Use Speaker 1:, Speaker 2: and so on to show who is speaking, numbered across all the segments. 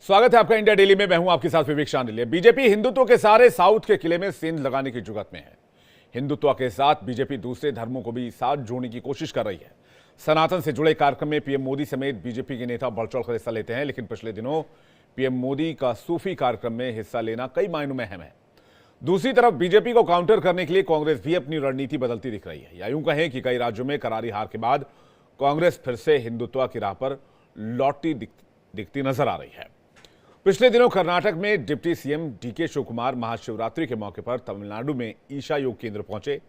Speaker 1: स्वागत है आपका इंडिया डेली में। मैं हूं आपके साथ विवेक शांडिल्य। बीजेपी हिंदुत्व के सारे साउथ के किले में सेंध लगाने की जुगत में है। हिंदुत्व के साथ बीजेपी दूसरे धर्मों को भी साथ जोड़ने की कोशिश कर रही है। सनातन से जुड़े कार्यक्रम में पीएम मोदी समेत बीजेपी के नेता बढ़ चढ़कर हिस्सा लेते हैं, लेकिन पिछले दिनों पीएम मोदी का सूफी कार्यक्रम में हिस्सा लेना कई मायनों में अहम है। दूसरी तरफ बीजेपी को काउंटर करने के लिए कांग्रेस भी अपनी रणनीति बदलती दिख रही है। या यूं कहें कि कई राज्यों में करारी हार के बाद कांग्रेस फिर से हिंदुत्व की राह पर लौटती दिखती नजर आ रही है। पिछले दिनों कर्नाटक में डिप्टी सीएम डीके शिवकुमार महाशिवरात्रि के मौके पर तमिलनाडु में ईशा योग केंद्र पहुंचे,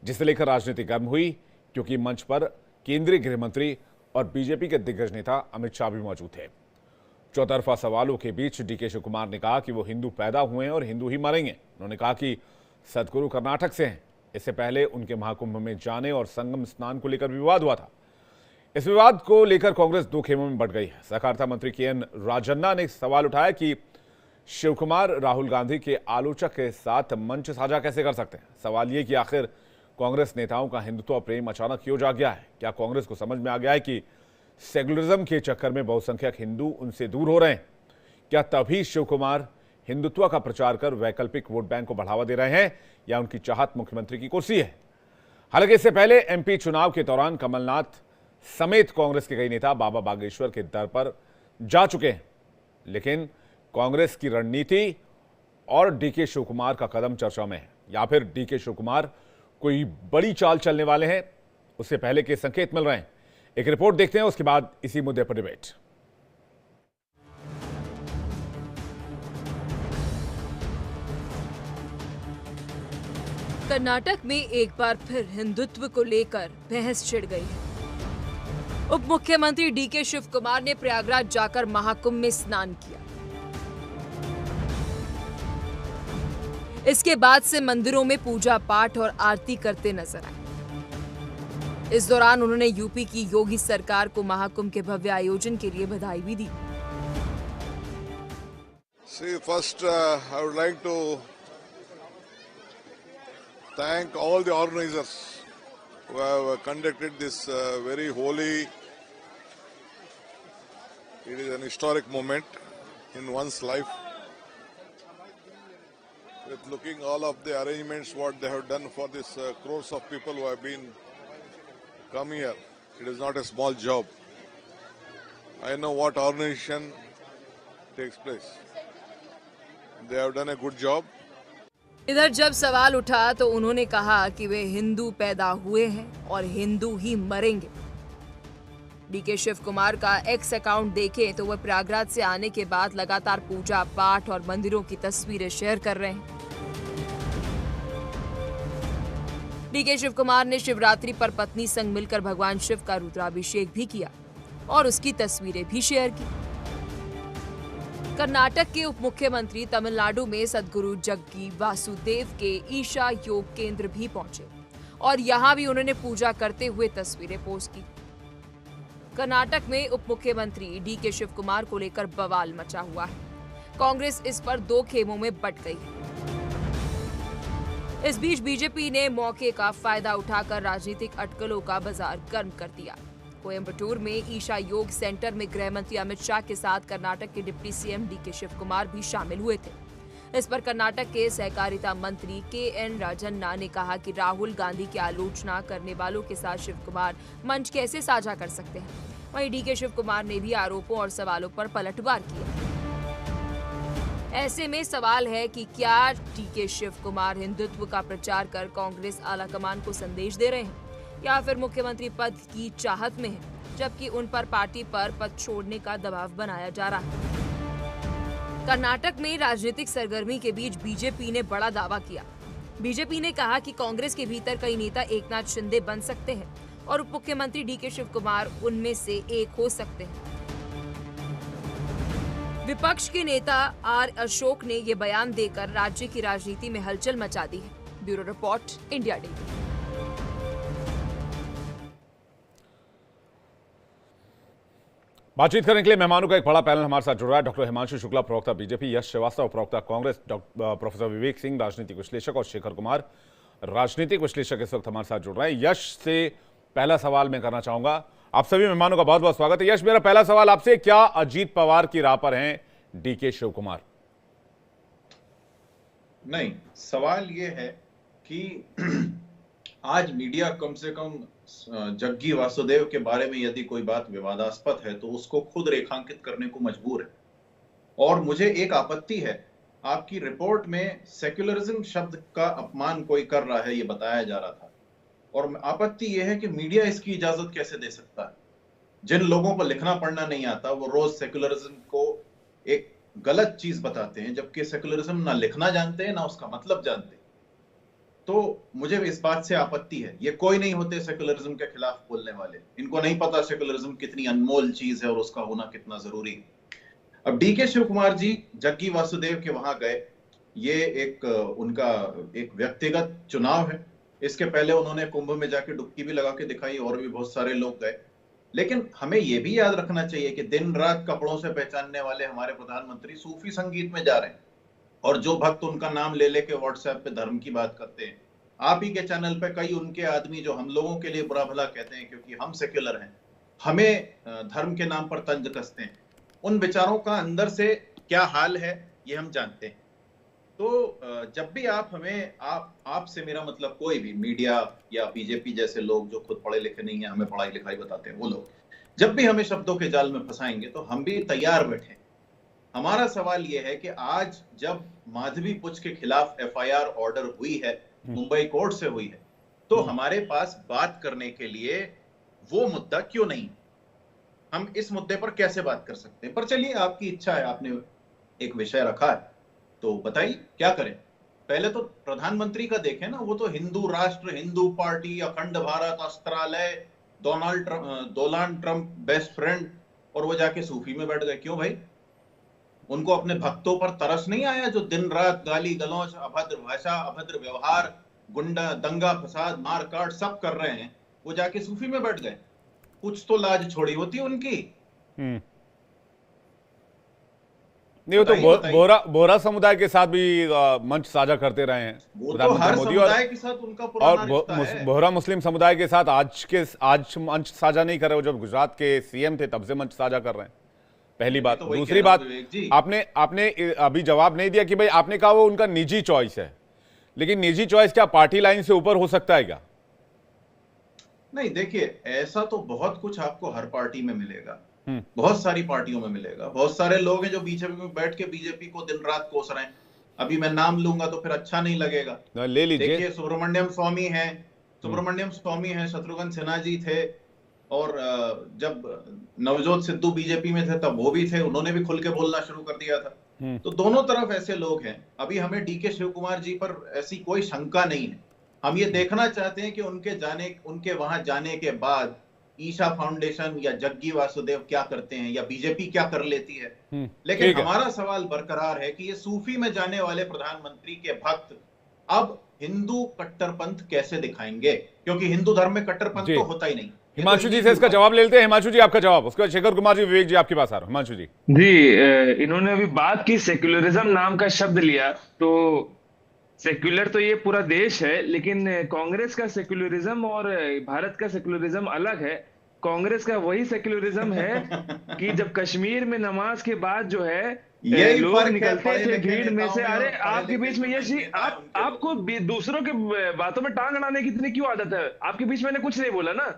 Speaker 1: जिसे लेकर राजनीति गर्म हुई, क्योंकि मंच पर केंद्रीय गृह मंत्री और बीजेपी के दिग्गज नेता अमित शाह भी मौजूद थे। चौतरफा सवालों के बीच डीके शिवकुमार ने कहा कि वो हिंदू पैदा हुए हैं और हिंदू ही मरेंगे। उन्होंने कहा कि सदगुरु कर्नाटक से हैं। इससे पहले उनके महाकुंभ में जाने और संगम स्नान को लेकर विवाद हुआ था। इस विवाद को लेकर कांग्रेस दो खेमों में बंट गई है। सहकारिता मंत्री केएन राजन्ना ने सवाल उठाया कि शिवकुमार राहुल गांधी के आलोचक के साथ मंच साझा कैसे कर सकते हैं। सवाल ये कि आखिर कांग्रेस नेताओं का हिंदुत्व प्रेम अचानक क्यों जाग गया है। क्या कांग्रेस को समझ में आ गया है कि सेकुलरिज्म के चक्कर में बहुसंख्यक हिंदू उनसे दूर हो रहे हैं? क्या तभी शिवकुमार हिंदुत्व का प्रचार कर वैकल्पिक वोट बैंक को बढ़ावा दे रहे हैं, या उनकी चाहत मुख्यमंत्री की कुर्सी है? हालांकि इससे पहले एमपी चुनाव के दौरान कमलनाथ समेत कांग्रेस के कई नेता बाबा बागेश्वर के दर पर जा चुके हैं, लेकिन कांग्रेस की रणनीति और डीके शिवकुमार का कदम चर्चा में है। या फिर डीके शिवकुमार कोई बड़ी चाल चलने वाले हैं, उससे पहले के संकेत मिल रहे हैं। एक रिपोर्ट देखते हैं, उसके बाद इसी मुद्दे पर डिबेट।
Speaker 2: कर्नाटक में एक बार फिर हिंदुत्व को लेकर बहस छिड़ गई है। उप मुख्यमंत्री डीके शिवकुमार ने प्रयागराज जाकर महाकुंभ में स्नान किया। इसके बाद से मंदिरों में पूजा पाठ और आरती करते नजर आए। इस दौरान उन्होंने यूपी की योगी सरकार को महाकुंभ के भव्य आयोजन के लिए बधाई भी दी।
Speaker 3: See, first, I would like to thank all the organizers who have conducted this very holy. It is an historic moment in one's life. With looking all of the arrangements, what they have done for this crores of people who have been come here, it is not a small job. I know what organization takes place. They have done a good job.
Speaker 2: इधर जब सवाल उठा तो उन्होंने कहा कि वे हिंदू पैदा हुए हैं और हिंदू ही मरेंगे। डीके शिवकुमार का एक्स अकाउंट देखें तो वह प्रयागराज से आने के बाद लगातार पूजा पाठ और मंदिरों की तस्वीरें शेयर कर रहे हैं। डीके शिवकुमार ने शिवरात्रि पर पत्नी संग मिलकर भगवान शिव का रुद्राभिषेक भी किया और उसकी तस्वीरें भी शेयर की। कर्नाटक के उप मुख्यमंत्री तमिलनाडु में सदगुरु जग्गी वासुदेव के ईशा योग केंद्र भी पहुंचे और यहां भी उन्होंने पूजा करते हुए तस्वीरें पोस्ट की। कर्नाटक में उप मुख्यमंत्री डीके शिवकुमार को लेकर बवाल मचा हुआ है। कांग्रेस इस पर दो खेमों में बंट गई है। इस बीच बीजेपी ने मौके का फायदा उठाकर राजनीतिक अटकलों का बाजार गर्म कर दिया। कोयंबटूर में ईशा योग सेंटर में गृह मंत्री अमित शाह के साथ कर्नाटक के डिप्टी सीएम डीके शिवकुमार भी शामिल हुए थे। इस पर कर्नाटक के सहकारिता मंत्री केएन राजन्ना ने कहा कि राहुल गांधी की आलोचना करने वालों के साथ शिवकुमार मंच कैसे साझा कर सकते हैं। वहीं डीके शिवकुमार ने भी आरोपों और सवालों पर पलटवार किया। ऐसे में सवाल है कि क्या डीके शिवकुमार हिंदुत्व का प्रचार कर कांग्रेस आलाकमान को संदेश दे रहे हैं, या फिर मुख्यमंत्री पद की चाहत में है, जबकि उन पर पार्टी पर पद छोड़ने का दबाव बनाया जा रहा है। कर्नाटक में राजनीतिक सरगर्मी के बीच बीजेपी ने बड़ा दावा किया। बीजेपी ने कहा कि कांग्रेस के भीतर कई नेता एकनाथ शिंदे बन सकते हैं और उप मुख्यमंत्री डीके शिवकुमार उनमें से एक हो सकते हैं। विपक्ष के नेता आर अशोक ने ये बयान देकर राज्य की राजनीति में हलचल मचा दी है। Bureau report, India daily.
Speaker 1: बातचीत करने के लिए मेहमानों का एक बड़ा पैनल हमारे साथ जुड़ रहा है। डॉक्टर हिमांशु शुक्ला, प्रवक्ता बीजेपी, यश श्रीवास्तव, प्रवक्ता कांग्रेस, प्रोफेसर विवेक सिंह, राजनीतिक विश्लेषक, और शेखर कुमार, राजनीतिक विश्लेषक, इस वक्त हमारे साथ जुड़ रहे हैं। यश से पहला सवाल मैं करना चाहूंगा। आप सभी मेहमानों का बहुत बहुत स्वागत है। यश, मेरा पहला सवाल आपसे, क्या अजीत पवार की राह पर हैं डीके शिव कुमार।
Speaker 4: नहीं, सवाल ये है कि आज मीडिया कम से कम जग्गी वासुदेव के बारे में यदि कोई बात विवादास्पद है तो उसको खुद रेखांकित करने को मजबूर है। और मुझे एक आपत्ति है, आपकी रिपोर्ट में सेक्युलरिज्म शब्द का अपमान कोई कर रहा है ये बताया जा रहा था, और आपत्ति यह है कि मीडिया इसकी इजाजत कैसे दे सकता है। जिन लोगों को लिखना पढ़ना नहीं आता वो रोज सेक्युलरिज्म को एक गलत चीज बताते हैं, जबकि सेक्युलरिज्म ना लिखना जानते हैं ना उसका मतलब जानते हैं। तो मुझे इस बात से आपत्ति है। ये कोई नहीं होते सेक्युलरिज्म के खिलाफ बोलने वाले, इनको नहीं पता सेक्युलरिज्म कितनी अनमोल चीज है और उसका होना कितना जरूरी है। अब डीके शिव कुमार जी जग्गी वासुदेव के वहां गए, ये एक उनका एक व्यक्तिगत चुनाव है। इसके पहले उन्होंने कुंभ में जाके डुबकी भी लगा के दिखाई, और भी बहुत सारे लोग गए। लेकिन हमें यह भी याद रखना चाहिए कि दिन रात कपड़ों से पहचानने वाले हमारे प्रधानमंत्री सूफी संगीत में जा रहे हैं, और जो भक्त उनका नाम ले लेके व्हाट्सएप पे धर्म की बात करते हैं। आप ही के चैनल पे कई उनके आदमी जो हम लोगों के लिए बुरा भला कहते हैं क्योंकि हम सेक्युलर हैं, हमें धर्म के नाम पर तंज कसते हैं। उन विचारों का अंदर से क्या हाल है ये हम जानते हैं। तो जब भी आप हमें आपसे मेरा मतलब कोई भी मीडिया या बीजेपी जैसे लोग जो खुद पढ़े लिखे नहीं है, हमें पढ़ाई लिखाई बताते हैं, वो लोग जब भी हमें शब्दों के जाल में फंसाएंगे तो हम भी तैयार बैठे। हमारा सवाल यह है कि आज जब माधवी पुच के खिलाफ एफआईआर ऑर्डर हुई है, मुंबई कोर्ट से हुई है, तो हमारे पास बात करने के लिए वो मुद्दा क्यों नहीं? हम इस मुद्दे पर कैसे बात कर सकते हैं? पर चलिए, आपकी इच्छा है, आपने एक विषय रखा है तो बताइए क्या करें। पहले तो प्रधानमंत्री का देखें ना, वो तो हिंदू राष्ट्र, हिंदू पार्टी, अखंड भारत, अस्त्रालय, डोनाल्ड ट्रंप बेस्ट फ्रेंड, और वो जाके सूफी में बैठ गए। क्यों भाई? उनको अपने भक्तों पर तरस नहीं आया जो दिन रात गाली गलौज, अभद्र भाषा, अभद्र व्यवहार, गुंडा दंगा फसाद मार काट सब कर रहे हैं, वो जाके सूफी में बैठ गए? कुछ तो लाज छोड़ी होती उनकी।
Speaker 1: नहीं, वो तो बोरा समुदाय के साथ भी मंच साझा करते रहे हैं
Speaker 4: वो तो हर समुदाय के साथ उनका पुराना रिश्ता है।
Speaker 1: बोहरा मुस्लिम समुदाय के साथ आज मंच साझा नहीं कर रहे हो, जब गुजरात के सीएम थे तब से मंच साझा कर रहे हैं। पहली बात।
Speaker 4: तो
Speaker 1: दूसरी बात, आपने अभी जवाब नहीं दिया कि भाई आपने कहा वो उनका निजी चॉइस है, लेकिन निजी चॉइस क्या पार्टी लाइन से ऊपर हो सकता है क्या?
Speaker 4: नहीं, देखिए, ऐसा तो बहुत कुछ आपको हर पार्टी में मिलेगा, बहुत सारी पार्टियों में मिलेगा। बहुत सारे लोग हैं जो बीजेपी में बैठ के बीजेपी को दिन रात कोस रहे हैं। अभी मैं नाम लूंगा तो फिर अच्छा नहीं लगेगा,
Speaker 1: ले लीजिए।
Speaker 4: देखिए, सुब्रमण्यम स्वामी है, शत्रुघ्न सिन्हा जी थे, और जब नवजोत सिद्धू बीजेपी में थे तब वो भी थे, उन्होंने भी खुल के बोलना शुरू कर दिया था। तो दोनों तरफ ऐसे लोग हैं। अभी हमें डीके शिव कुमार जी पर ऐसी कोई शंका नहीं है। हम ये देखना चाहते हैं कि उनके वहां जाने के बाद ईशा फाउंडेशन या जग्गी वासुदेव क्या करते हैं या बीजेपी क्या कर लेती है। लेकिन हमारा सवाल बरकरार है कि ये सूफी में जाने वाले प्रधानमंत्री के भक्त अब हिंदू कट्टरपंथ कैसे दिखाएंगे, क्योंकि हिंदू धर्म में कट्टरपंथ तो होता ही नहीं।
Speaker 1: हिमांशु जी से इसका जवाब ले लेते हैं। हिमांशु जी, आपका जवाब, उसके बाद शेखर कुमार जी, विवेक जी आपके पास आ रहा हूं। हिमांशु जी।
Speaker 5: इन्होंने अभी बात की, सेक्युलरिज्म नाम का शब्द लिया, तो सेक्युलर तो ये पूरा देश है, लेकिन कांग्रेस का सेक्युलरिज्म और भारत का सेक्युलरिज्म अलग है। कांग्रेस का वही सेक्युलरिज्म है कि जब कश्मीर में नमाज के बाद जो है लोग निकलते थे भीड़ में से, अरे आपके बीच में ये चीज, आपको दूसरों के बातों में टांग अड़ाने की इतनी क्यों आदत है? आपके बीच मैंने कुछ नहीं बोला ना,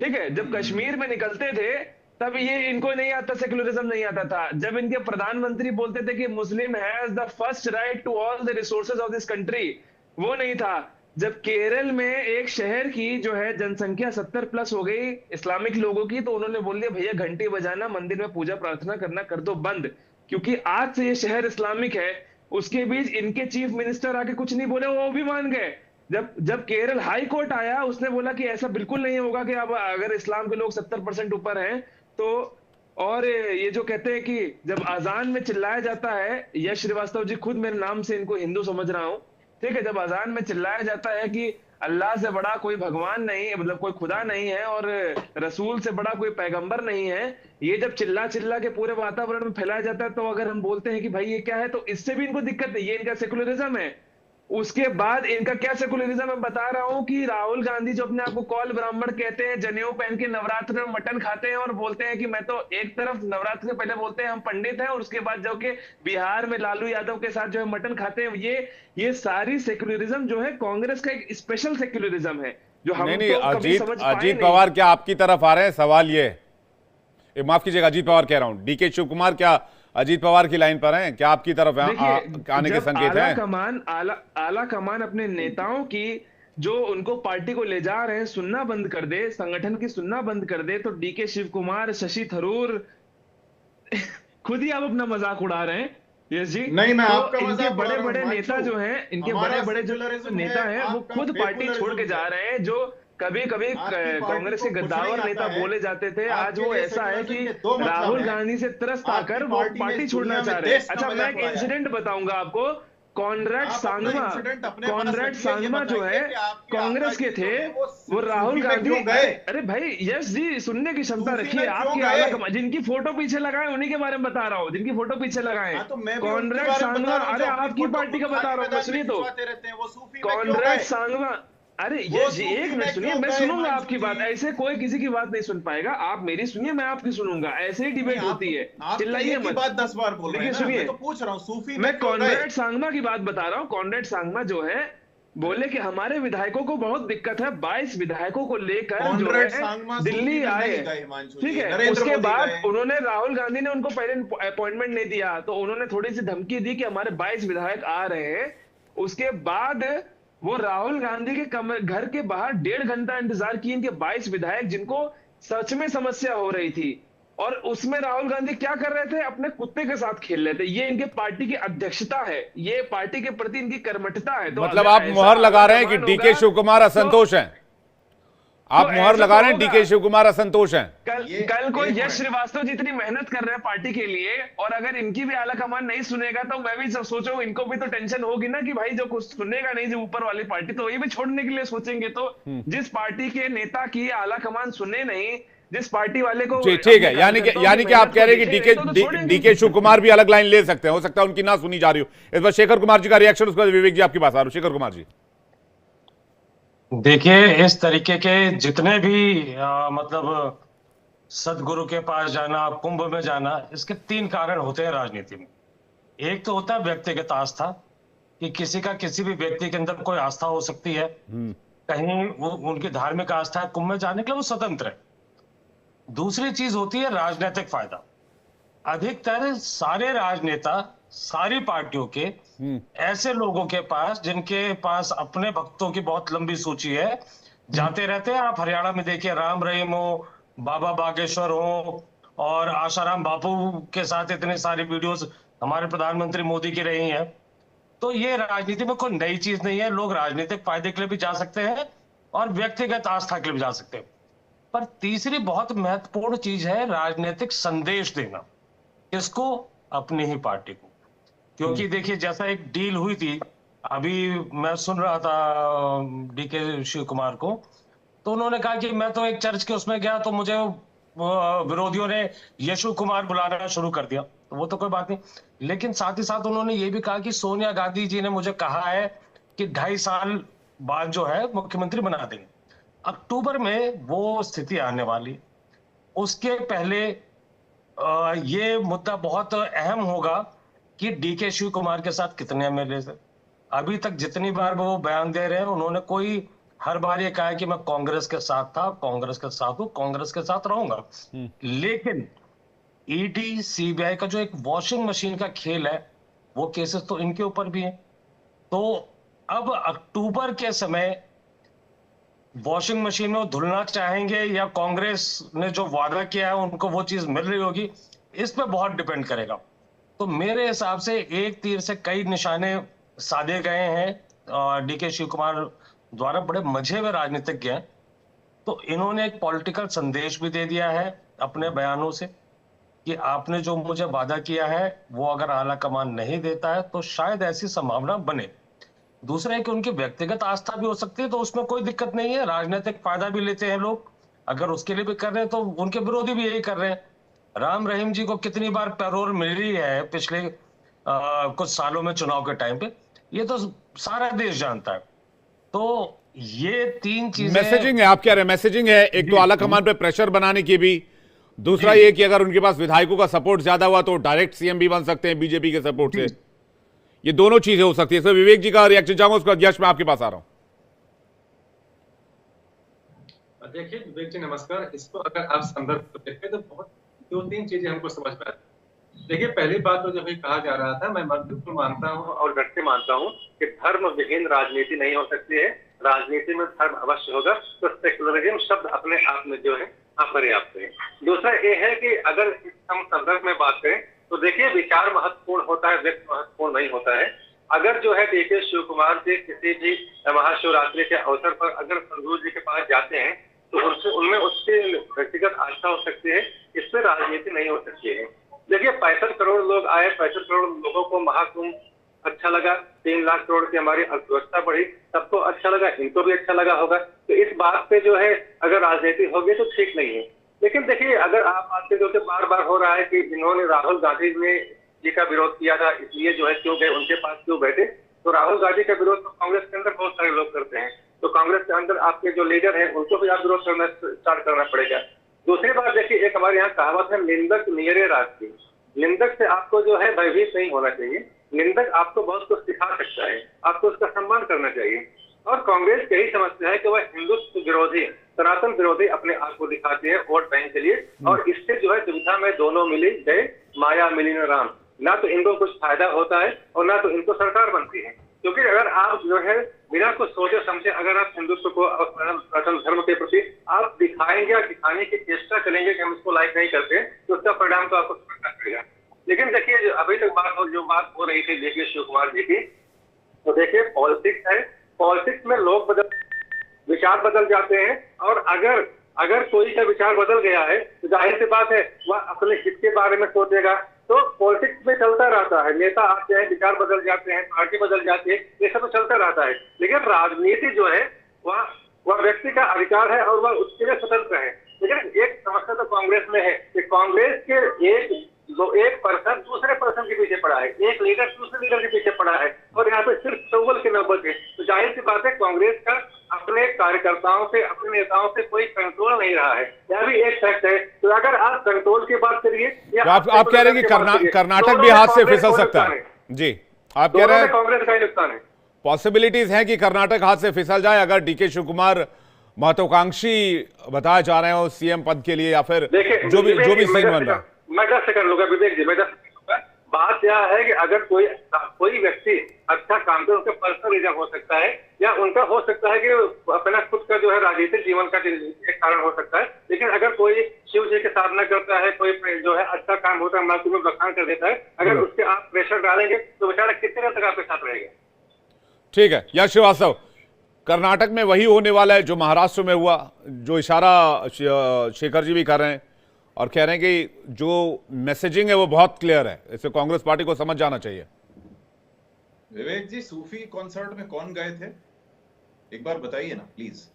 Speaker 5: ठीक है? जब कश्मीर में निकलते थे तब ये इनको नहीं आता, सेक्युलरिज्म नहीं आता था। जब इनके प्रधानमंत्री बोलते थे कि Muslim has the first right to all the resources of this country, वो नहीं था। जब केरल में एक शहर की जो है जनसंख्या 70+ हो गई इस्लामिक लोगों की, तो उन्होंने बोल दिया भैया घंटी बजाना, मंदिर में पूजा प्रार्थना करना कर दो बंद, क्योंकि आज से ये शहर इस्लामिक है। उसके बीच इनके चीफ मिनिस्टर आके कुछ नहीं बोले, वो भी मान गए। जब केरल हाई कोर्ट आया, उसने बोला कि ऐसा बिल्कुल नहीं होगा कि अब अगर इस्लाम के लोग 70% ऊपर हैं तो। और ये जो कहते हैं कि जब अजान में चिल्लाया जाता है, यश श्रीवास्तव जी खुद मेरे नाम से इनको हिंदू समझ रहा हूं, ठीक है, जब अजान में चिल्लाया जाता है कि अल्लाह से बड़ा कोई भगवान नहीं, मतलब कोई खुदा नहीं है, और रसूल से बड़ा कोई पैगंबर नहीं है, ये जब चिल्ला के पूरे वातावरण में फैलाया जाता है, तो अगर हम बोलते हैं कि भाई ये क्या है, तो इससे भी इनको दिक्कत है, ये इनका सेकुलरिज्म है। उसके बाद इनका क्या सेकुलरिज्म मैं बता रहा हूँ कि राहुल गांधी जो अपने आप को कौल ब्राह्मण कहते हैं, जनेऊ पहन के नवरात्र में मटन खाते हैं और बोलते हैं कि मैं तो, एक तरफ नवरात्र से पहले बोलते हैं हम पंडित हैं और उसके बाद जो कि बिहार में लालू यादव के साथ जो है मटन खाते हैं, ये सारी सेकुलरिज्म जो है कांग्रेस का एक स्पेशल सेकुलरिज्म है जो हम
Speaker 1: नहीं,
Speaker 5: तो कभी समझ पाए
Speaker 1: अजीत
Speaker 5: नहीं।
Speaker 1: पवार क्या आपकी तरफ आ रहे हैं? सवाल ये, माफ कीजिएगा, अजीत पवार कह रहा हूं, डीके शिव कुमार क्या अजीत पवार की लाइन पर हैं? क्या आपकी तरफ आने के संकेत हैं?
Speaker 5: आला कमान अपने नेताओं की जो उनको पार्टी को ले जा रहे हैं सुनना बंद कर दे, संगठन की सुनना बंद कर दे, तो डीके शिव कुमार, शशि थरूर खुद ही आप अपना मजाक उड़ा रहे हैं। यस जी,
Speaker 4: नहीं, मैं
Speaker 5: तो
Speaker 4: आपका
Speaker 5: इनके
Speaker 4: मजाक उड़ा
Speaker 5: बड़े
Speaker 4: रहा हूं,
Speaker 5: बड़े नेता
Speaker 4: हिमांशु।
Speaker 5: जो हैं, इनके
Speaker 4: हमारा
Speaker 5: बड़े बड़े जो
Speaker 4: सेकुलरिज्म
Speaker 5: नेता
Speaker 4: है,
Speaker 5: हैं वो
Speaker 4: आपका
Speaker 5: खुद पार्टी छोड़ के
Speaker 4: फेकुलरिज्म
Speaker 5: जा
Speaker 4: है।
Speaker 5: रहे हैं। जो कभी कभी
Speaker 4: आपकी पार्टी
Speaker 5: कांग्रेस के
Speaker 4: को कुछ
Speaker 5: गद्दावर
Speaker 4: नहीं
Speaker 5: नेता
Speaker 4: आता है।
Speaker 5: बोले जाते थे, आज
Speaker 4: आपके
Speaker 5: वो
Speaker 4: लिए
Speaker 5: ऐसा है कि
Speaker 4: सेकुलरिज्म के दो मतलब
Speaker 5: राहुल
Speaker 4: हैं।
Speaker 5: गांधी से त्रस्त
Speaker 4: आपकी
Speaker 5: आकर वो
Speaker 4: पार्टी ने
Speaker 5: पार्टी
Speaker 4: इस
Speaker 5: छोड़ना
Speaker 4: दुनिया में
Speaker 5: चाह रहे हैं।
Speaker 4: देश का
Speaker 5: अच्छा, मैं
Speaker 4: मजाक
Speaker 5: एक
Speaker 4: उड़ाया।
Speaker 5: इंसिडेंट बताऊंगा आपको। कॉनरेड
Speaker 4: आप अपना
Speaker 5: सांगमा,
Speaker 4: इंसिडेंट अपने पास
Speaker 5: कॉनरेड
Speaker 4: रखिए, ये
Speaker 5: सांगमा जो
Speaker 4: बताइए
Speaker 5: है
Speaker 4: कि आपके
Speaker 5: कांग्रेस के
Speaker 4: आका जी
Speaker 5: थे,
Speaker 4: जो है
Speaker 5: वो राहुल
Speaker 4: सूफी में
Speaker 5: गांधी,
Speaker 4: क्यों गए?
Speaker 5: अरे भाई यस जी, सुनने की क्षमता
Speaker 4: सूफी
Speaker 5: रखिए।
Speaker 4: में क्यों
Speaker 5: आपके
Speaker 4: गए?
Speaker 5: आला जिनकी फोटो पीछे लगाए उन्हीं के बारे में बता रहा हूँ, जिनकी फोटो पीछे लगाए।
Speaker 4: हाँ, तो मैं भी उनके
Speaker 5: कॉनरेड
Speaker 4: बारे में
Speaker 5: सांगमा,
Speaker 4: बता रहा हूं,
Speaker 5: अरे
Speaker 4: जो अपनी
Speaker 5: आपकी
Speaker 4: फोटो
Speaker 5: पार्टी का
Speaker 4: को
Speaker 5: बता रहा हूँ मैं,
Speaker 4: मैदान में
Speaker 5: सुनिए तो।
Speaker 4: खिंचवाते रहते हैं, वो सूफी में क्यों
Speaker 5: कॉनरेड
Speaker 4: गए?
Speaker 5: सांगमा, अरे
Speaker 4: वो
Speaker 5: ये
Speaker 4: सूफी
Speaker 5: एक
Speaker 4: में
Speaker 5: मिनट सुनिए,
Speaker 4: क्यों
Speaker 5: मैं
Speaker 4: गए,
Speaker 5: सुनूंगा
Speaker 4: हिमांशु
Speaker 5: आपकी
Speaker 4: जी?
Speaker 5: बात। ऐसे कोई किसी की बात नहीं सुन पाएगा। आप मेरी सुनिए, मैं आपकी सुनूंगा। ऐसे ही डिबेट होती है,
Speaker 4: आप तो
Speaker 5: चिल्लाइए
Speaker 4: एक ही
Speaker 5: मत।
Speaker 4: बात 10 बार बोल रहे
Speaker 5: देखिए
Speaker 4: हैं ना,
Speaker 5: सुनिए,
Speaker 4: मैं तो पूछ रहा हूँ सूफी में
Speaker 5: मैं
Speaker 4: क्यों गए?
Speaker 5: कॉनरेड सांगमा की बात बता रहा हूँ। कॉनरेड सांगमा जो है बोले कि हमारे विधायकों को बहुत दिक्कत है, 22 विधायकों को लेकर जो
Speaker 4: कॉनरेड
Speaker 5: है
Speaker 4: सांगमा
Speaker 5: दिल्ली
Speaker 4: सूफी में
Speaker 5: आए।
Speaker 4: नहीं गए, हिमांशु
Speaker 5: ठीक
Speaker 4: जी,
Speaker 5: है,
Speaker 4: नरेंद्र
Speaker 5: उसके
Speaker 4: मोदी
Speaker 5: बाद
Speaker 4: गए।
Speaker 5: उन्होंने, राहुल गांधी ने उनको पहले अपॉइंटमेंट नहीं दिया, तो उन्होंने थोड़ी सी धमकी दी कि हमारे 22 विधायक आ रहे हैं। उसके बाद वो राहुल गांधी के घर के बाहर 1.5 घंटा इंतजार किए इनके 22 विधायक, जिनको सच में समस्या हो रही थी। और उसमें राहुल गांधी क्या कर रहे थे? अपने कुत्ते के साथ खेल रहे थे। ये इनके पार्टी की अध्यक्षता है, ये पार्टी के प्रति इनकी कर्मठता है। तो
Speaker 1: मतलब
Speaker 5: अगर
Speaker 1: आप
Speaker 5: ऐसा
Speaker 1: मुहर लगा रहे हैं कि
Speaker 5: आला
Speaker 1: डीके
Speaker 5: कमान
Speaker 1: शिव
Speaker 5: होगा,
Speaker 1: कुमार असंतोष हैं? आप
Speaker 5: तो
Speaker 1: मुहर
Speaker 5: ऐसा
Speaker 1: लगा
Speaker 5: तो
Speaker 1: रहे हैं
Speaker 5: होगा।
Speaker 1: डीके शिव कुमार असंतोष हैं?
Speaker 5: कल को
Speaker 4: एक
Speaker 5: यश
Speaker 4: मिनट।
Speaker 5: श्रीवास्तव जितनी मेहनत कर रहे हैं पार्टी के लिए, और अगर इनकी भी आला कमान नहीं सुनेगा, तो मैं भी सब सोचूं, इनको भी तो टेंशन होगी ना कि भाई जो कुछ सुनेगा नहीं, जो ऊपर वाली पार्टी, तो ये भी छोड़ने के लिए सोचेंगे। तो जिस पार्टी के नेता की आला कमान सुने नहीं, जिस पार्टी वाले को,
Speaker 1: ठीक है, यानी कि आप कह रहे हैं कि डीके शिव कुमार भी अलग लाइन ले सकते हैं, हो सकता है उनकी ना सुनी जा रही हो। इस बार शेखर कुमार जी का रिएक्शन, उसके बाद विवेक जी आपकी बात आ रहा हूं। शेखर कुमार जी,
Speaker 6: देखिए, इस तरीके के जितने भी मतलब सदगुरु के पास जाना, कुंभ में जाना, इसके 3 कारण होते हैं राजनीति में। एक तो होता है व्यक्तिगत आस्था, कि किसी का किसी भी व्यक्ति के अंदर कोई आस्था हो सकती है, कहीं वो उनकी धार्मिक आस्था है, कुंभ में जाने के लिए वो स्वतंत्र है। दूसरी चीज होती है राजनीतिक फायदा। अधिकतर सारे राजनेता, सारी पार्टियों के ऐसे लोगों के पास जिनके पास अपने भक्तों की बहुत लंबी सूची है, जाते रहते हैं। आप हरियाणा में देखिए, राम रहीम हो, बाबा बागेश्वर हो, और आशाराम बापू के साथ इतनी सारी वीडियोस हमारे प्रधानमंत्री मोदी की रही हैं। तो ये राजनीति में कोई नई चीज नहीं है। लोग राजनीतिक फायदे के लिए भी जा सकते हैं और व्यक्तिगत आस्था के लिए भी जा सकते हैं। पर तीसरी बहुत महत्वपूर्ण चीज है राजनीतिक संदेश देना, किसको? अपनी ही पार्टी को। क्योंकि देखिए, जैसा एक डील हुई थी, अभी मैं सुन रहा था डीके शिव कुमार को, तो उन्होंने कहा कि मैं तो एक चर्च के उसमें गया तो मुझे विरोधियों ने यशु कुमार बुलाना शुरू कर दिया। तो वो तो कोई बात नहीं, लेकिन साथ ही साथ उन्होंने ये भी कहा कि सोनिया गांधी जी ने मुझे कहा है कि 2.5 साल बाद जो है मुख्यमंत्री बना देंगे। अक्टूबर में वो स्थिति आने वाली, उसके पहले ये मुद्दा बहुत अहम होगा कि डीके शिव कुमार के साथ कितने एमएलए थे। अभी तक जितनी बार वो बयान दे रहे हैं, उन्होंने कोई हर बार ये कहा है कि मैं कांग्रेस के साथ था, कांग्रेस के साथ हूं, कांग्रेस के साथ रहूंगा। लेकिन ईडी सीबीआई का जो एक वॉशिंग मशीन का खेल है, वो केसेस तो इनके ऊपर भी है। तो अब अक्टूबर के समय वॉशिंग मशीन में वो धुलना चाहेंगे या कांग्रेस ने जो वादा किया है उनको वो चीज मिल रही होगी, इस पे बहुत डिपेंड करेगा। तो मेरे हिसाब से एक तीर से कई निशाने साधे गए हैं डीके शिव कुमार द्वारा। बड़े मजे हुए राजनीतिज्ञ हैं, तो इन्होंने एक पॉलिटिकल संदेश भी दे दिया है अपने बयानों से कि आपने जो मुझे वादा किया है वो अगर आला कमान नहीं देता है तो शायद ऐसी संभावना बने। दूसरा है कि उनकी व्यक्तिगत आस्था भी हो सकती है, तो उसमें कोई दिक्कत नहीं है। राजनीतिक फायदा भी लेते हैं लोग, अगर उसके लिए भी कर रहे हैं तो उनके विरोधी भी यही कर रहे हैं। राम रहीम जी को कितनी बार पैरोल मिल रही है पिछले कुछ सालों में चुनाव के टाइम पे, ये तो सारा देश जानता है। तो ये तीन चीजें
Speaker 1: मैसेजिंग है, आप कह रहे हैं मैसेजिंग है। एक तो आला कमान पे प्रेशर बनाने की भी, दूसरा ये कि अगर उनके पास विधायकों का सपोर्ट ज्यादा हुआ तो डायरेक्ट सीएम भी बन सकते हैं बीजेपी के सपोर्ट से। ये दोनों चीजें हो सकती है। सर विवेक जी का रिएक्शन चाहूंगा, उसके बाद यश मैं आपके पास आ रहा हूं।
Speaker 7: देखिए विवेक जी नमस्कार। इसको अगर आप संदर्भ को देखें तो बहुत 2-3 चीजें हमको समझ में आती। देखिए पहली बात तो जब ये कहा जा रहा था, मैं बिल्कुल मानता हूँ और डट के मानता हूँ कि धर्म विहीन राजनीति नहीं हो सकती है। राजनीति में धर्म अवश्य होगा। तो सेकुलरिज्म शब्द अपने आप में जो है अपर्याप्त है। दूसरा ये है कि अगर हम संदर्भ में बात करें तो देखिए विचार महत्वपूर्ण होता है, व्यक्ति महत्वपूर्ण नहीं होता है। अगर जो है डीके शिव कुमार जी किसी भी महाशिवरात्रि के अवसर पर अगर संतोष जी के पास जाते हैं तो उनसे उनमें उसकी व्यक्तिगत आस्था हो सकती है, इसमें राजनीति नहीं हो सकती है। देखिए 65 करोड़ लोग आए, 65 करोड़ लोगों को महाकुंभ अच्छा लगा, 3 लाख करोड़ की हमारी अर्थव्यवस्था बढ़ी, सबको अच्छा लगा, इनको भी अच्छा लगा होगा। तो इस बात पे जो है अगर राजनीति होगी तो ठीक नहीं है। लेकिन देखिए अगर आप बात जो बार बार हो रहा है कि इन्होंने राहुल गांधी जी का विरोध किया था, इसलिए जो है क्यों गए, उनके पास क्यों बैठे, तो राहुल गांधी का विरोध तो कांग्रेस के अंदर बहुत सारे लोग करते हैं। तो कांग्रेस के अंदर आपके जो लीडर हैं उनको भी आप विरोध करना स्टार्ट करना पड़ेगा। दूसरी बात देखिए, एक हमारे यहाँ कहावत है, निंदक नियरे रास्ते। निंदक से आपको जो है भयभीत नहीं होना चाहिए। निंदक आपको बहुत कुछ सिखा सकता है, आपको उसका सम्मान करना चाहिए। और कांग्रेस की यही समस्या है कि वह हिंदुत्व विरोधी, सनातन विरोधी अपने आप को दिखाती है वोट बैंक के लिए। और इससे जो है दुविधा में दोनों मिली गए, माया मिली न राम। ना तो इनको कुछ फायदा होता है और ना तो इनको सरकार बनती है। क्योंकि अगर आप जो है बिना कुछ सोचे समझे अगर आप हिंदुत्व को सनातन धर्म के प्रति आप दिखाएंगे या दिखाने की चेष्टा करेंगे कि हम इसको लाइक नहीं करते, तो उसका परिणाम तो आपको समझना पड़ेगा। लेकिन देखिए अभी तक बात हो रही थी देखिए शिव कुमार जी की, तो देखिए पॉलिटिक्स है, पॉलिटिक्स में लोग विचार बदल जाते हैं। और अगर कोई का विचार बदल गया है तो जाहिर सी बात है वह अपने हित के बारे में सोचेगा। तो पॉलिटिक्स में चलता रहता है, नेता आते हैं, विचार बदल जाते हैं, पार्टी बदल जाती है, ये सब चलता रहता है। लेकिन राजनीति जो है वह व्यक्ति का अधिकार है और वह उसके लिए स्वतंत्र है। लेकिन एक समस्या तो कांग्रेस में है कि कांग्रेस के एक पर्सन दूसरे पर्सन के पीछे पड़ा है, एक लीडर दूसरे लीडर के पीछे पड़ा है, और यहाँ पे सिर्फ चौबल की नौबत है। तो जाहिर सी बात है कांग्रेस का अपने कार्यकर्ताओं से, अपने नेताओं से कोई कंट्रोल नहीं रहा है। यह भी एक फैक्ट है। तो अगर आप कंट्रोल की बात करिए या
Speaker 1: तो आप कह रहे हैं कि कर्नाटक भी हाथ से फिसल सकता है। जी आप कह रहे हैं
Speaker 7: कांग्रेस का ही नुकसान है।
Speaker 1: पॉसिबिलिटीज हैं कि कर्नाटक हाथ से फिसल जाए अगर डीके शिव कुमार महत्वाकांक्षी बताए जा रहे हो सीएम पद के लिए, या फिर जो भी सीन बन रहा है।
Speaker 7: मैं 10 सेकंड लूंगा विवेक जी, मैं 10 सेकंड लूंगा। बात यह है कि अगर कोई व्यक्ति अच्छा काम करे, उसका पर्सनल रीजन हो सकता है या उनका हो सकता है कि अपना खुद का जो है राजनीतिक जीवन का एक कारण हो सकता है। लेकिन अगर कोई शिव जी की साधना करता है, कोई जो है अच्छा काम होता है, मालूम में बखान कर देता है, अगर उसके आप प्रेशर डालेंगे तो बेचारा कितने देर तक आपके साथ रहेगा।
Speaker 1: ठीक है यश श्रीवास्तव, कर्नाटक में वही होने वाला है जो महाराष्ट्र में हुआ, जो इशारा शेखर जी भी कर रहे हैं और कह रहे हैं कि जो मैसेजिंग है वो बहुत क्लियर है, इसे कांग्रेस पार्टी को समझ जाना चाहिए।
Speaker 4: विवेक जी सूफी कॉन्सर्ट में कौन गए थे, एक बार बताइए ना प्लीज।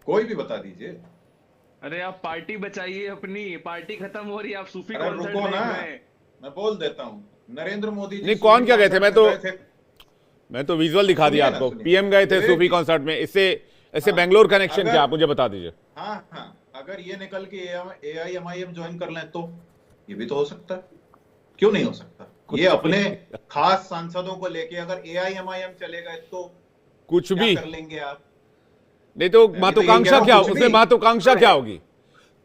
Speaker 4: कोई भी बता दीजिए।
Speaker 5: अरे आप पार्टी बचाइए, अपनी पार्टी खत्म हो रही है, आप सूफी
Speaker 4: अरे
Speaker 5: कॉन्सर्ट
Speaker 4: रुको
Speaker 5: में
Speaker 4: ना,
Speaker 5: गए।
Speaker 4: मैं बोल देता हूँ। नरेंद्र मोदी जी
Speaker 1: नहीं कौन क्या गए थे, मैं तो विजुअल दिखा दिया
Speaker 4: सुनिए ना,
Speaker 1: आपको।
Speaker 4: सुनिए।
Speaker 1: पीएम गए थे
Speaker 4: विवेक
Speaker 1: सूफी
Speaker 4: जी।
Speaker 1: कॉन्सर्ट में। इससे बेंगलोर कनेक्शन क्या, आप मुझे बता दीजिए।
Speaker 4: हाँ हाँ, अगर ये निकल के AIMIM ज्वाइन कर लें तो ये भी तो हो सकता है, क्यों नहीं हो सकता। ये अपने खास सांसदों को लेके अगर AIMIM चले गए तो
Speaker 1: कुछ
Speaker 4: क्या
Speaker 1: भी
Speaker 4: कर लेंगे आप।
Speaker 1: नहीं तो महत्वाकांक्षा क्या, उसमें महत्वाकांक्षा क्या होगी।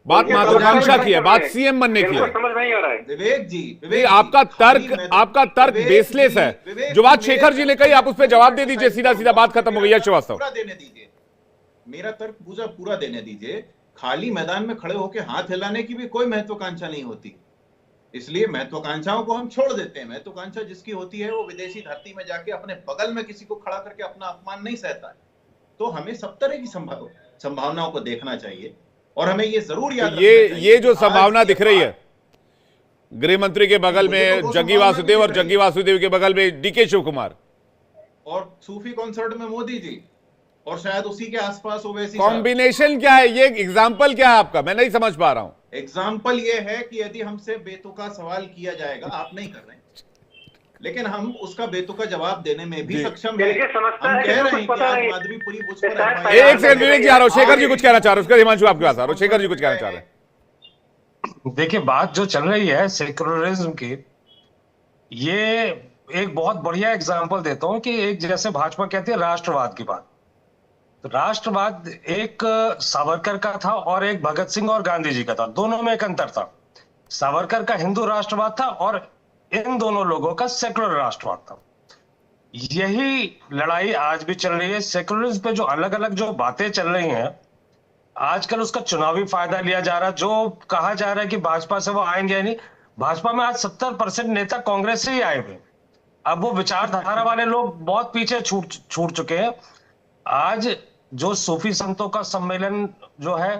Speaker 1: बात महत्वाकांक्षा की है, बात सीएम बनने की है।
Speaker 7: समझ नहीं आ रहा है
Speaker 4: विवेक जी,
Speaker 1: नहीं, आपका तर्क बेसलेस है। जो बात शेखर जी ने कही आप उस पर जवाब दे दीजिए, सीधा सीधा बात खत्म हो गई। यश श्रीवास्तव
Speaker 4: पूरा देने दीजिए, मेरा तर्क पूरा देने दीजिए। खाली मैदान में खड़े होकर हाथ हिलाने की भी कोई महत्वाकांक्षा नहीं होती, इसलिए महत्वाकांक्षाओं को हम छोड़ देते हैं। महत्वाकांक्षा जिसकी होती है वो विदेशी धरती में जाके अपने बगल में किसी को खड़ा करके अपना अपमान नहीं सहता है। तो हमें सब तरह की संभावनाओं को देखना चाहिए और हमें ये जरूर याद रखना चाहिए।
Speaker 1: ये जो संभावना दिख रही है, गृह मंत्री के बगल में जग्गी वासुदेव और जग्गी वासुदेव के बगल में डीके शिव कुमार
Speaker 4: और सूफी कॉन्सर्ट में मोदी जी, और शायद उसी के आसपास ओवैसी।
Speaker 1: कॉम्बिनेशन क्या है, ये एग्जाम्पल क्या है आपका, मैं नहीं समझ पा रहा हूं।
Speaker 4: एग्जाम्पल ये है कि यदि हमसे बेतुका सवाल किया जाएगा, आप नहीं कर रहे हैं, लेकिन हम उसका बेतुका जवाब देने में भी सक्षम
Speaker 7: ये
Speaker 4: हैं।
Speaker 7: समझता
Speaker 4: हम
Speaker 7: है कि
Speaker 4: कह
Speaker 7: कुछ
Speaker 4: रहे हैं कि
Speaker 7: पता
Speaker 4: आम
Speaker 7: नहीं।
Speaker 4: आदमी पूरी मुझ
Speaker 7: ये
Speaker 4: पर
Speaker 7: शायद
Speaker 4: FIR
Speaker 1: एक सेकंड विवेक जी आ रहा हूं, शेखर जी कुछ कहना चाह रहे हैं, उसका हिमांशु आपके पास आ रहा हूं, शेखर जी कुछ कहना चाह रहे हैं।
Speaker 6: देखिए, बात जो चल रही है सेक्युलरिज्म की, ये एक बहुत बढ़िया एग्जांपल देता हूं कि एक जैसे भाजपा कहती है राष्ट्रवाद की बात, तो राष्ट्रवाद एक सावरकर का था और एक भगत सिंह और गांधी जी का था। दोनों में एक अंतर था। सावरकर का हिंदू राष्ट्रवाद था और इन दोनों लोगों का सेक्युलर राष्ट्रवाद था। यही लड़ाई आज भी चल रही है। सेक्युलरिज्म पे जो अलग अलग जो बातें चल रही हैं, आजकल उसका चुनावी फायदा लिया जा रहा है। जो कहा जा रहा है कि भाजपा से वो आएंगे या नहीं, भाजपा में आज 70% नेता कांग्रेस से ही आए हुए। अब वो विचारधारा वाले लोग बहुत पीछे छूट चुके हैं। आज जो सूफी संतों का सम्मेलन जो है,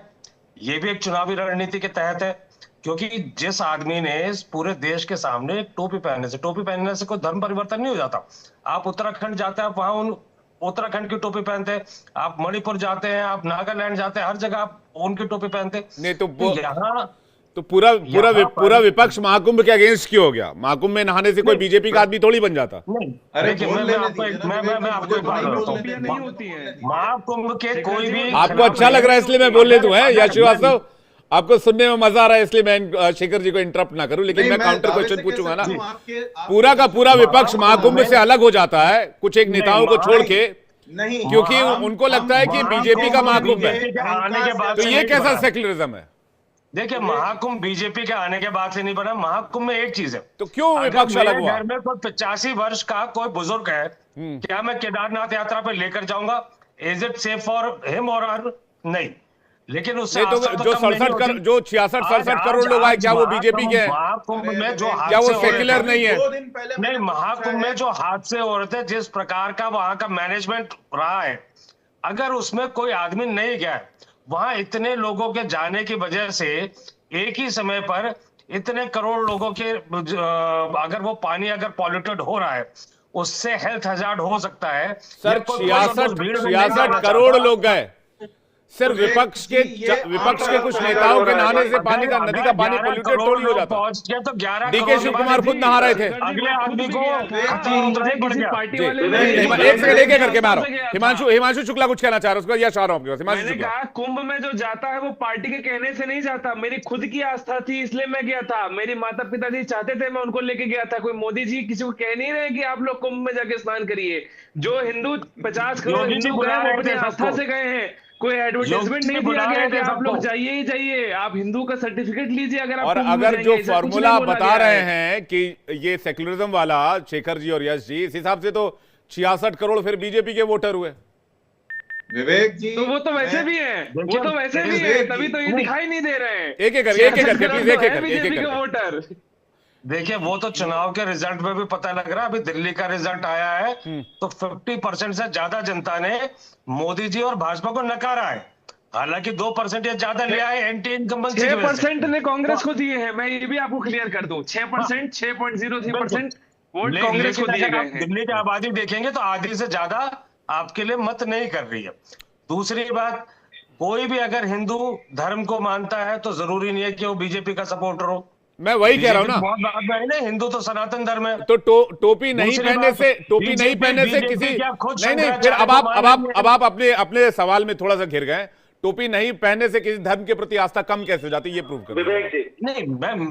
Speaker 6: ये भी एक चुनावी रणनीति के तहत है, क्योंकि जिस आदमी ने इस पूरे देश के सामने टोपी पहनने से कोई धर्म परिवर्तन नहीं हो जाता। आप उत्तराखंड जाते हैं, आप वहां उन उत्तराखंड की टोपी पहनते हैं, आप मणिपुर जाते हैं, आप नागालैंड जाते हैं, हर जगह आप उनकी टोपी पहनते हैं।
Speaker 1: नहीं तो
Speaker 6: यहाँ
Speaker 1: तो पूरा विपक्ष महाकुंभ के अगेंस्ट क्यों हो गया? महाकुंभ में नहाने से कोई बीजेपी का आदमी थोड़ी बन जाता।
Speaker 6: नहीं,
Speaker 4: अरे
Speaker 6: देखिए,
Speaker 4: बोल
Speaker 6: मैं
Speaker 4: लेने
Speaker 6: आपको
Speaker 4: दीजिए
Speaker 6: एक
Speaker 4: ना
Speaker 6: मैं
Speaker 4: विवेक जी,
Speaker 6: आपको एक
Speaker 4: मुझे
Speaker 6: बात
Speaker 4: तो नहीं
Speaker 6: बताता
Speaker 4: बोलने
Speaker 6: हूँ।
Speaker 4: देंगे।
Speaker 7: नहीं होती है।
Speaker 6: महाकुंभ के कोई भी
Speaker 1: आपको अच्छा लग रहा है इसलिए मैं बोलने दूं है, या श्रीवास्तव आपको सुनने में मजा आ रहा है इसलिए मैं शेखर जी को इंटरप्ट ना करूं, लेकिन
Speaker 4: नहीं,
Speaker 1: मैं
Speaker 4: मैं
Speaker 1: काउंटर
Speaker 4: दावे
Speaker 1: क्वेश्चन
Speaker 4: से
Speaker 1: पूछूंगा
Speaker 4: कह
Speaker 1: ना।
Speaker 4: सकता हूं, आपके
Speaker 1: पूरा का पूरा विपक्ष महाकुंभ से अलग हो जाता है कुछ एक नेताओं को छोड़ के,
Speaker 4: नहीं,
Speaker 1: क्योंकि उनको लगता है कि बीजेपी का महाकुंभ है।
Speaker 6: आने के बाद
Speaker 1: तो
Speaker 6: से
Speaker 1: ये
Speaker 6: नहीं
Speaker 1: कैसा
Speaker 6: बना।
Speaker 1: सेक्युलरिज्म है?
Speaker 6: देखिए, महाकुंभ बीजेपी के आने के बाद से नहीं बना। महाकुंभ में एक चीज है,
Speaker 1: तो क्यों
Speaker 6: अगर
Speaker 1: विपक्ष अलग
Speaker 6: मेरे
Speaker 1: हुआ?
Speaker 6: घर में कोई 85 वर्ष का कोई बुजुर्ग है, क्या मैं केदारनाथ यात्रा पे लेकर जाऊंगा? Is it safe for him और हर? नहीं। लेकिन उससे
Speaker 1: नहीं तो
Speaker 6: आस्था
Speaker 1: जो
Speaker 6: कम नहीं
Speaker 1: 67
Speaker 6: होती।
Speaker 1: जो 66-67 करोड़ लोग आए, क्या वो बीजेपी के हैं?
Speaker 6: महाकुंभ में जो
Speaker 1: क्या वो
Speaker 6: हादसे हो रहे
Speaker 1: सेक्युलर
Speaker 6: थे-
Speaker 1: नहीं है?
Speaker 4: 2 दिन पहले
Speaker 6: नहीं,
Speaker 4: मैंने
Speaker 6: महाकुंभ
Speaker 4: पूछा
Speaker 6: में
Speaker 4: है।
Speaker 6: जो हादसे हो रहे थे, जिस प्रकार का वहां का मैनेजमेंट रहा है, अगर उसमें कोई आदमी नहीं गया है, वहां इतने लोगों के जाने की वजह से एक ही समय पर इतने करोड़ लोगों के अगर वो पानी अगर पॉल्यूटेड हो रहा है, उससे हेल्थ हजार्ड हो सकता है।
Speaker 1: सर,
Speaker 6: ये कोई उस भीड़ में नहीं
Speaker 1: 66
Speaker 6: जाना
Speaker 1: करोड़
Speaker 6: चाहता।
Speaker 1: लोग गए। सिर्फ विपक्ष के कुछ नेताओं के नहाने से पानी का, नदी का पानी पोल्यूटेड थोड़ी हो जाता।
Speaker 6: पहुंच गया तो 11
Speaker 1: डीके शिव कुमार खुद नहा रहे थे।
Speaker 6: अगले आदमी को
Speaker 7: पार्टी
Speaker 1: जी,
Speaker 7: वाले
Speaker 1: एक सेकंड एक करके मैं आ रहा हूं। हिमांशु शुक्ला कुछ कहना चाह रहा है, उसका यश आ रहा हूं आपके पास। हिमांशु
Speaker 5: मैंने
Speaker 1: शुक्ला,
Speaker 5: कहा कुंभ में जो जाता है वो पार्टी के कहने से नहीं जाता, मेरी खुद की आस्था थी इसलिए मैं गया था। मेरे माता पिताजी चाहते थे, मैं उनको लेके गया था। कोई मोदी जी किसी को कह नहीं रहे कि आप लोग कुंभ में जाके स्नान करिए। जो हिंदू 50 करोड़
Speaker 6: योगी जी
Speaker 5: हिंदू
Speaker 6: बुला
Speaker 5: गए
Speaker 6: रहे
Speaker 5: वो अपनी
Speaker 6: थे
Speaker 5: आस्था
Speaker 6: सबको।
Speaker 5: से गए हैं। कोई एडवर्टाइजमेंट नहीं
Speaker 6: बुला
Speaker 5: दिया गया
Speaker 6: रहे
Speaker 5: कि
Speaker 6: थे
Speaker 5: आप लोग
Speaker 6: सबको।
Speaker 5: जाइए ही जाइए, आप हिंदू का सर्टिफिकेट लीजिए अगर आप
Speaker 1: और
Speaker 5: कुंभ में
Speaker 1: अगर
Speaker 5: जाएंगे,
Speaker 1: जो
Speaker 5: ऐसा कुछ
Speaker 1: फॉर्मूला
Speaker 5: नहीं बोला
Speaker 1: बता
Speaker 5: गया
Speaker 1: रहे
Speaker 5: है।
Speaker 1: हैं कि ये सेक्युलरिज्म वाला शेखर जी और यश जी, इस हिसाब से तो 66 करोड़ फिर बीजेपी के वोटर हुए।
Speaker 4: विवेक जी,
Speaker 5: तो वो तो वैसे भी है, वो तो वैसे भी है, तभी तो ये दिखाई नहीं दे रहे हैं।
Speaker 1: एक एक करके प्लीज, एक एक
Speaker 5: बीजेपी के
Speaker 1: करके।
Speaker 5: वोटर।
Speaker 6: देखिए, वो तो चुनाव के रिजल्ट में भी पता लग रहा है। अभी दिल्ली का रिजल्ट आया है तो 50% से ज्यादा जनता ने मोदी जी और भाजपा को नकारा है। हालांकि 2% या ज्यादा लिया है एंटी इनकम्बेंसी की वजह से।
Speaker 5: 6% ने कांग्रेस को दिए हैं, मैं ये भी आपको क्लियर कर दूं। 6%, 6.03% वोट कांग्रेस को दिए
Speaker 6: लेकिन
Speaker 5: गए
Speaker 6: अगर आप
Speaker 5: हैं।
Speaker 6: दिल्ली की आबादी देखेंगे तो आधी से ज्यादा आपके लिए मत नहीं कर रही है। दूसरी बात, कोई भी अगर हिंदू धर्म को मानता है तो जरूरी नहीं है कि वो बीजेपी का सपोर्टर हो।
Speaker 1: मैं वही कह रहा हूं ना,
Speaker 6: बहुत बात है ना, हिंदू तो सनातन धर्म है।
Speaker 1: तो टोपी नहीं
Speaker 6: दूसरी
Speaker 1: पहने
Speaker 6: बात,
Speaker 1: से, टोपी नहीं पहने से
Speaker 6: बीजेपी
Speaker 1: किसी
Speaker 6: की आप खुद
Speaker 1: नहीं फिर
Speaker 6: शंकराचार्य
Speaker 1: अब
Speaker 6: को
Speaker 1: आप
Speaker 6: मान लीजिए।
Speaker 1: अपने सवाल में थोड़ा सा घिर गए। टोपी नहीं पहनने से किसी धर्म के प्रति आस्था कम कैसे हो जाती है, ये प्रूव करो।
Speaker 7: विवेक जी,
Speaker 6: नहीं,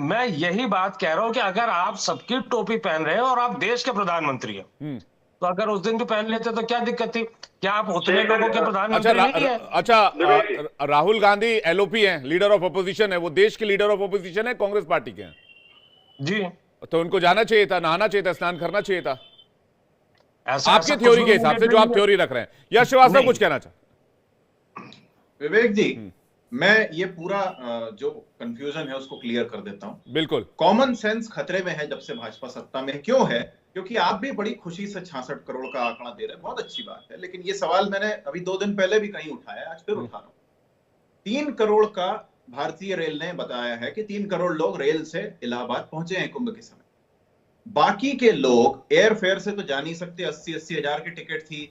Speaker 6: मैं यही बात कह रहा हूं कि अगर आप सबकी टोपी पहन रहे हैं और आप देश के प्रधानमंत्री हैं, तो अगर उस दिन भी पहन लेते तो क्या दिक्कत थी? क्या आप उतने लोगों के प्रधानमंत्री नहीं है?
Speaker 1: राहुल गांधी एलओपी हैं, लीडर ऑफ अपोजिशन है, वो देश के लीडर ऑफ अपोजिशन है, कांग्रेस पार्टी के हैं
Speaker 6: जी।
Speaker 1: तो उनको जाना चाहिए था, नहाना चाहिए था, स्नान करना चाहिए था
Speaker 6: ऐसा
Speaker 1: आपकी
Speaker 6: कुछ
Speaker 1: थ्योरी
Speaker 6: भी
Speaker 1: के हिसाब से, जो आप थ्योरी रख रहे हैं। यश श्रीवास्तव कुछ कहना चाहते?
Speaker 4: विवेक जी, मैं ये पूरा जो कंफ्यूजन है उसको क्लियर कर देता हूं।
Speaker 1: बिल्कुल।
Speaker 4: कॉमन सेंस खतरे में है जब से भाजपा सत्ता में है। क्यों है? क्योंकि आप भी बड़ी खुशी से 66 करोड़ का आंकड़ा दे रहे हैं, बहुत अच्छी बात है। लेकिन ये सवाल मैंने अभी 2 दिन पहले भी कहीं उठाया, आज फिर उठा रहा हूं। 3 करोड़ का भारतीय रेल ने बताया है कि 3 करोड़ लोग रेल से इलाहाबाद पहुंचे हैं कुंभ के समय। बाकी के लोग एयरफेयर से तो जा नहीं सकते। 80-80 हजार की टिकट थी।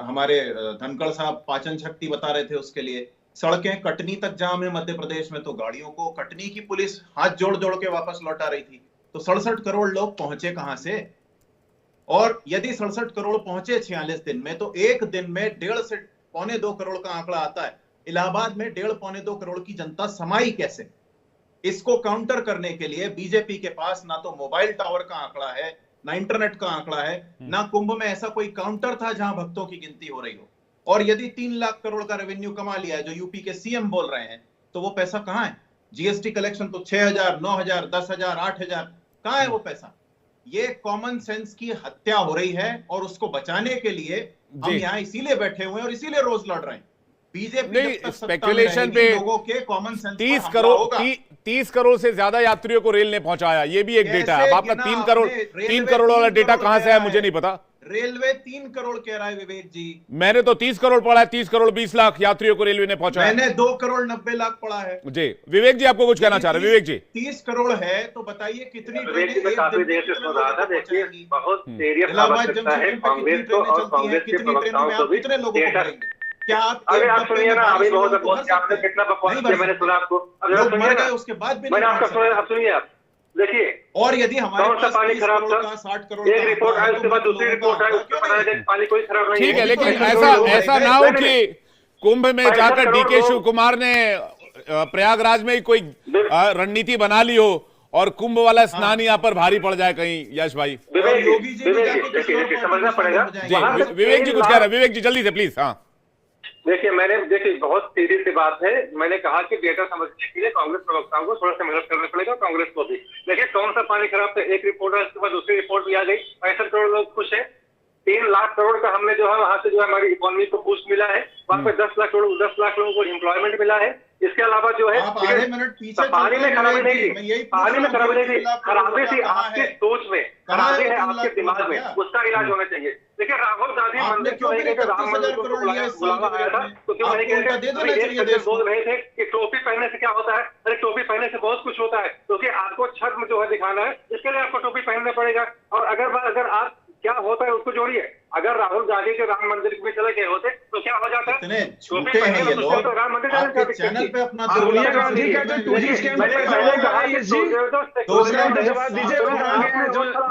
Speaker 4: हमारे धनखड़ साहब पाचन शक्ति बता रहे थे उसके लिए। सड़कें कटनी तक जाम है मध्य प्रदेश में, तो गाड़ियों को कटनी की पुलिस हाथ जोड़ जोड़ के वापस लौटा रही थी। तो 67 करोड़ लोग पहुंचे कहां से? और यदि 67 करोड़ पहुंचे 46 दिन में, तो एक दिन में 1.5 से 1.25 करोड़ का आंकड़ा आता है। इलाहाबाद में 1.5 पौने 2 करोड़ की जनता समाई कैसे? इसको काउंटर करने के लिए बीजेपी के पास ना तो मोबाइल टावर का आंकड़ा है, ना इंटरनेट का आंकड़ा है, ना कुंभ में ऐसा कोई काउंटर था जहां भक्तों की गिनती हो रही हो। और यदि 3 लाख करोड़ का रेवेन्यू कमा लिया है, जो यूपी के सीएम बोल रहे हैं, तो वो पैसा कहां है? जीएसटी कलेक्शन तो 6,000, 9,000, 10,000, 8,000, कहां है वो पैसा? ये कॉमन सेंस की हत्या हो रही है और उसको बचाने के लिए हम यहाँ इसीलिए बैठे हुए हैं और इसीलिए रोज लड़ रहे हैं। बीजेपी
Speaker 1: नहीं, स्पेकुलेशन पे
Speaker 4: लोगों के कॉमन सेंस
Speaker 1: 30 करोड़ से ज्यादा यात्रियों को रेल ने पहुंचाया, ये भी एक डेटा है। अब आपका 3 करोड़ वाला डेटा कहां से है मुझे नहीं पता।
Speaker 4: रेलवे 3 करोड़ कह रहा है विवेक जी।
Speaker 1: मैंने तो 30 करोड़ पढ़ा है, 30 करोड़ 20 लाख यात्रियों को रेलवे ने पहुंचाया।
Speaker 4: मैंने 2 करोड़ 90 लाख पढ़ा है
Speaker 1: जी। विवेक जी आपको कुछ कहना चाह रहे हैं? विवेक जी
Speaker 4: 30 करोड़ है तो बताइए कितनी
Speaker 8: काफी देर से सुन रहा था। देखिए बहुत सीरियस आवश्यकता है कांग्रेस को और कांग्रेस के प्रवक्ताओं को भी डेटा।
Speaker 4: क्या आप
Speaker 8: अरे आप सुनिए ना, अभी बहुत आपने कितना बकवास किया मैंने सुना आपको।
Speaker 4: लोग मर गए उसके बाद भी
Speaker 8: मैंने आपका सुना, आप सुनिए। आप देखिए,
Speaker 4: और यदि हमारे
Speaker 8: कौन सा पानी खराब था?
Speaker 4: 60 करोड़
Speaker 8: एक रिपोर्ट आई, उसके बाद दूसरी रिपोर्ट आई, उसके बाद पानी कोई खराब नहीं।
Speaker 1: ठीक है, लेकिन ऐसा ना हो कि कुंभ में जाकर डीके शिव कुमार ने प्रयागराज में ही कोई रणनीति बना ली हो और कुंभ वाला स्नान यहाँ पर भारी पड़ जाए कहीं। यश भाई,
Speaker 8: योगी जी समझना पड़ेगा।
Speaker 1: विवेक जी कुछ कह रहे हैं? विवेक जी जल्दी से प्लीज। हाँ
Speaker 8: देखिए बहुत सीधी सी बात है। मैंने कहा कि डेटा समझने के लिए कांग्रेस प्रवक्ताओं को थोड़ा सा मेहनत करना पड़ेगा, कांग्रेस को भी। देखिए कौन सा पानी खराब था? एक रिपोर्ट है, उसके बाद दूसरी रिपोर्ट भी आ गई। 65 करोड़ लोग खुश है। 3 लाख करोड़ का हमने जो है वहां से जो है हमारी इकोनॉमी को बूस्ट मिला है। वहां पे 10 लाख लोगों को एम्प्लॉयमेंट मिला है। इसके अलावा जो है पानी में खराबी नहीं थी, पानी में खराबी नहीं थी, खराबी थी आपकी सोच में, खराबी है आपके दिमाग में, उसका इलाज होना चाहिए। देखिए राहुल गांधी मंदिर क्यों नहीं गए थे? राम मंदिर को बुलावा आया था तो क्यों नहीं गए थे? बोल रहे थे कि टोपी पहनने से क्या होता है? अरे टोपी पहनने से बहुत कुछ होता है, क्योंकि आपको छद्म जो है दिखाना है, इसके लिए आपको टोपी पहनना पड़ेगा। और अगर आप क्या होता है उसको जोड़िए। अगर राहुल गांधी के राम मंदिर में चले गए होते तो क्या हो जाता है?
Speaker 4: झूठे हैं ये लोग।
Speaker 8: तो राम मंदिर
Speaker 4: आपके चैनल पे अपना
Speaker 5: सोनिया गांधी का जो टूरिस्ट कैंप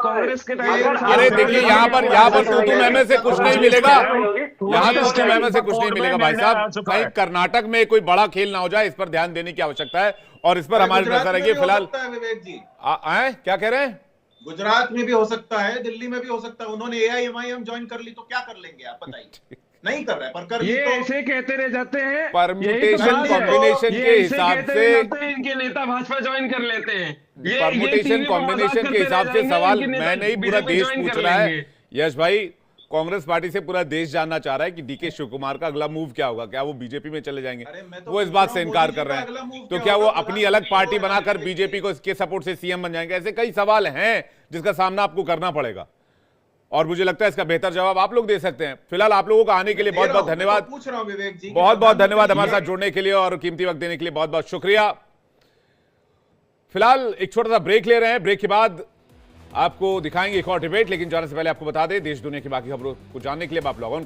Speaker 5: कांग्रेस के टाइम।
Speaker 1: अरे देखिए यहाँ पर तू में से कुछ नहीं मिलेगा, यहाँ तो में से कुछ नहीं मिलेगा भाई साहब। कहीं कर्नाटक में कोई बड़ा खेल ना हो जाए, इस पर ध्यान देने की आवश्यकता है और इस पर हमारी नजर रहेगी। फिलहाल
Speaker 4: विवेक जी
Speaker 1: क्या कह रहे हैं?
Speaker 4: गुजरात में भी हो सकता है, दिल्ली में भी हो सकता है। उन्होंने AIMIM ज्वाइन कर ली तो क्या कर लेंगे आप बताइए? नहीं कर रहे पर कर
Speaker 5: ये
Speaker 4: तो
Speaker 5: ऐसे कहते रह जाते हैं,
Speaker 1: परम्यूटेशन कॉम्बिनेशन के हिसाब से
Speaker 5: इनके नेता भाजपा ज्वाइन कर लेते हैं।
Speaker 1: परम्यूटेशन कॉम्बिनेशन के हिसाब से सवाल मैं नहीं, पूरा देश पूछ रहा है। यश भाई, कांग्रेस पार्टी से पूरा देश जानना चाह रहा है कि डीके शिव कुमार का अगला मूव क्या होगा। क्या वो बीजेपी में चले जाएंगे? वो इस बात से इनकार कर रहे हैं। तो क्या वो अपनी अलग पार्टी बनाकर बीजेपी को इसके सपोर्ट से सीएम बन जाएंगे? ऐसे कई सवाल हैं जिसका सामना आपको करना पड़ेगा और मुझे लगता है इसका बेहतर जवाब आप लोग दे सकते हैं। फिलहाल आप लोगों का आने के लिए बहुत बहुत धन्यवाद।
Speaker 4: पूछ रहा हूं विवेक जी,
Speaker 1: बहुत बहुत धन्यवाद हमारे साथ जुड़ने के लिए और कीमती वक्त देने के लिए बहुत बहुत शुक्रिया। फिलहाल एक छोटा सा ब्रेक ले रहे हैं। ब्रेक के बाद आपको दिखाएंगे एक और डिबेट, लेकिन जाने से पहले आपको बता दें देश दुनिया की बाकी खबरों को जानने के लिए आप लॉग ऑन